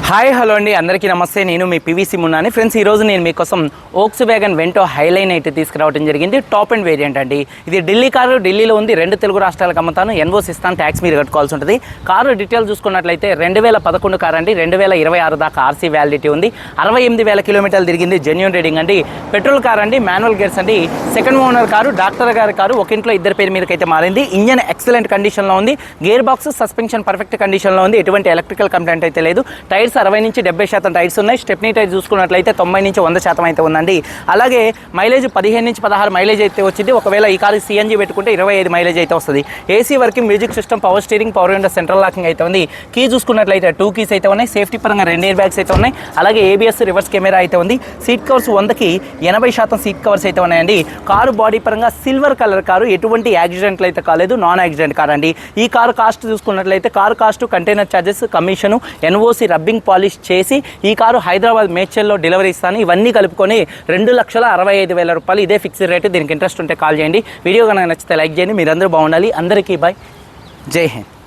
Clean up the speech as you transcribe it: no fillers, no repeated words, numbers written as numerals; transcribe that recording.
Hi hello అండి, అందరికీ నమస్తే. నేను మీ పీవీసీ మున్నాని. ఫ్రెండ్స్, ఈరోజు నేను మీకోసం Volkswagen వెంటో హైలైన్ అయితే తీసుకురావడం జరిగింది. టాప్ అండ్ వేరియంట్ అండి. ఇది ఢిల్లీ కారు, ఢిల్లీలో ఉంది. 2 తెలుగు రాష్ట్రాలకు అమ్ముతాను. ఎన్ఓసి ఇస్తాను, ట్యాక్స్ మీరు కట్టుకోవాల్సి ఉంటుంది. కారు డీటెయిల్ చూసుకున్నట్లయితే 2011 కారు అండి. 2026 దాకా ఆర్సీ వ్యాలిడిటీ ఉంది. 68,000 కిలోమీటర్లు తిరిగింది. జెన్యూన్ రీడింగ్ అండి. పెట్రోల్ కార్ అండి, మాన్యువల్ గేర్స్ అండి. సెకండ్ ఓనర్ కారు, డాక్టర్ గారి కారు. ఒక ఇంట్లో ఇద్దరు పేరు మీదకైతే మారింది. ఇంజన్ ఎక్సలెంట్ కండిషన్లో ఉంది. గేర్ బాక్స్, సస్పెన్షన్ పర్ఫెక్ట్ కండిషన్లో ఉంది. ఎటువంటి ఎలక్ట్రికల్ కంప్లైంట్ అయితే లేదు. టైర్స్ 60 నుంచి 70% టైర్స్ ఉన్నాయి. స్టెప్నీ టైర్ చూసుకున్నట్లయితే 90 నుంచి 100% అయితే ఉందండి. అలాగే మైలేజ్ 15 నుంచి 16 మైలేజ్ అయితే వచ్చింది. ఒకవేళ ఈ కారు సిఎన్జీ పెట్టుకుంటే 25 మైలేజ్ అయితే వస్తుంది. AC working, music system, power steering, power window, central locking అయితే ఉంది. కీ చూసుకున్నట్లయితే 2 కీస్ అయితే ఉన్నాయి. సేఫ్టీ పరంగా 2 ఎయిర్ బ్యాగ్స్ అయితే ఉన్నాయి. అలాగే ఏబిఎస్ రివర్స్ కెమెరా అయితే ఉంది. సీట్ కవర్స్ 100కి 80% సీట్ కవర్స్ అయితే ఉన్నాయండి. కారు బాడీ పరంగా సిల్వర్ కలర్ కారు. ఎటువంటి యాక్సిడెంట్లు అయితే కాలేదు. నాన్ యాక్సిడెంట్ కార్ అండి. ఈ కారు కాస్ట్ చూసుకున్నట్లయితే car cost, container charges, commission, NOC, rubbing polish చేసి ఈ కారు హైదరాబాద్ మేడ్చల్లో డెలివరీ ఇస్తాను. ఇవన్నీ కలుపుకొని 2,65,000 రూపాయలు. ఇదే ఫిక్స్డ్ రేటు. దీనికి ఇంట్రెస్ట్ ఉంటే కాల్ చేయండి. వీడియో కనుక నచ్చితే లైక్ చేయండి. మీరందరూ బాగుండాలి. అందరికీ బాయ్. జై హింద్.